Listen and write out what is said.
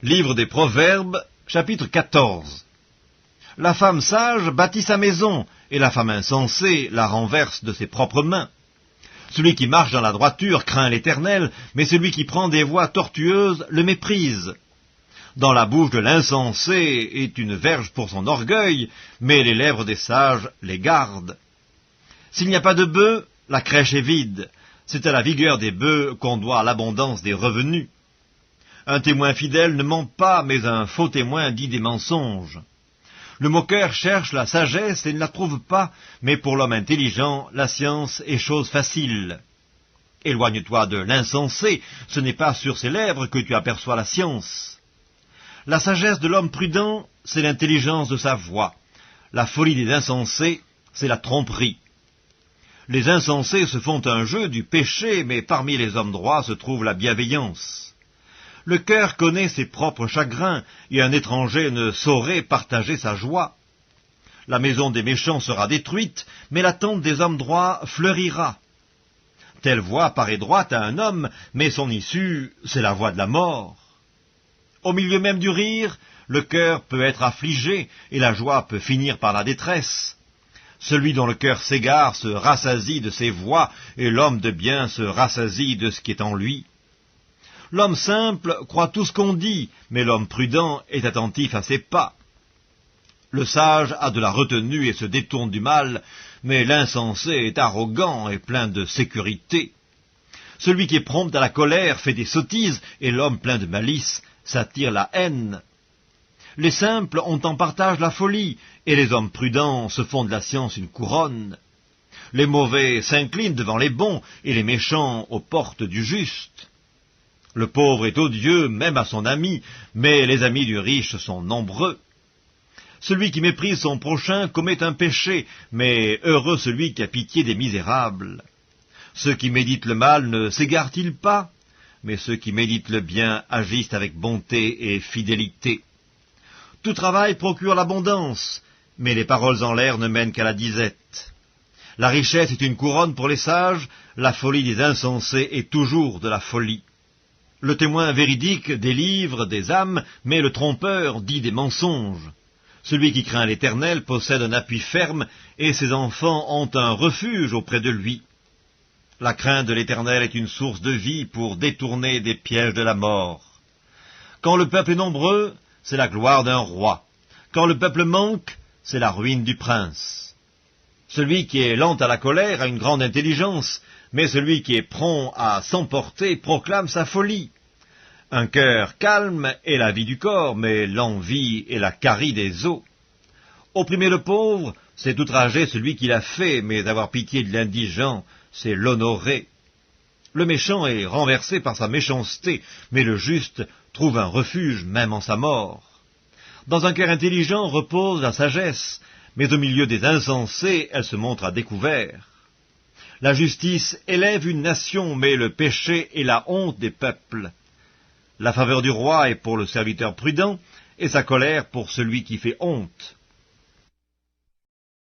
Livre des Proverbes, chapitre 14. La femme sage bâtit sa maison, et la femme insensée la renverse de ses propres mains. Celui qui marche dans la droiture craint l'Éternel, mais celui qui prend des voies tortueuses le méprise. Dans la bouche de l'insensé est une verge pour son orgueil, mais les lèvres des sages les gardent. S'il n'y a pas de bœufs, la crèche est vide. C'est à la vigueur des bœufs qu'on doit l'abondance des revenus. Un témoin fidèle ne ment pas, mais un faux témoin dit des mensonges. Le moqueur cherche la sagesse et ne la trouve pas, mais pour l'homme intelligent, la science est chose facile. Éloigne-toi de l'insensé, ce n'est pas sur ses lèvres que tu aperçois la science. La sagesse de l'homme prudent, c'est l'intelligence de sa voix. La folie des insensés, c'est la tromperie. Les insensés se font un jeu du péché, mais parmi les hommes droits se trouve la bienveillance. Le cœur connaît ses propres chagrins, et un étranger ne saurait partager sa joie. La maison des méchants sera détruite, mais la tente des hommes droits fleurira. Telle voie paraît droite à un homme, mais son issue, c'est la voie de la mort. Au milieu même du rire, le cœur peut être affligé, et la joie peut finir par la détresse. Celui dont le cœur s'égare se rassasie de ses voies, et l'homme de bien se rassasie de ce qui est en lui. L'homme simple croit tout ce qu'on dit, mais l'homme prudent est attentif à ses pas. Le sage a de la retenue et se détourne du mal, mais l'insensé est arrogant et plein de sécurité. Celui qui est prompt à la colère fait des sottises, et l'homme plein de malice s'attire la haine. Les simples ont en partage la folie, et les hommes prudents se font de la science une couronne. Les mauvais s'inclinent devant les bons, et les méchants aux portes du juste. Le pauvre est odieux, même à son ami, mais les amis du riche sont nombreux. Celui qui méprise son prochain commet un péché, mais heureux celui qui a pitié des misérables. Ceux qui méditent le mal ne s'égarent-ils pas? Mais ceux qui méditent le bien agissent avec bonté et fidélité. Tout travail procure l'abondance, mais les paroles en l'air ne mènent qu'à la disette. La richesse est une couronne pour les sages, la folie des insensés est toujours de la folie. Le témoin véridique délivre des âmes, mais le trompeur dit des mensonges. Celui qui craint l'Éternel possède un appui ferme, et ses enfants ont un refuge auprès de lui. La crainte de l'Éternel est une source de vie pour détourner des pièges de la mort. Quand le peuple est nombreux, c'est la gloire d'un roi. Quand le peuple manque, c'est la ruine du prince. Celui qui est lent à la colère a une grande intelligence, mais celui qui est prompt à s'emporter proclame sa folie. Un cœur calme est la vie du corps, mais l'envie est la carie des os. Opprimer le pauvre, c'est outrager celui qui l'a fait, mais avoir pitié de l'indigent, c'est l'honorer. Le méchant est renversé par sa méchanceté, mais le juste trouve un refuge même en sa mort. Dans un cœur intelligent repose la sagesse, mais au milieu des insensés, elle se montre à découvert. La justice élève une nation, mais le péché est la honte des peuples. La faveur du roi est pour le serviteur prudent, et sa colère pour celui qui fait honte.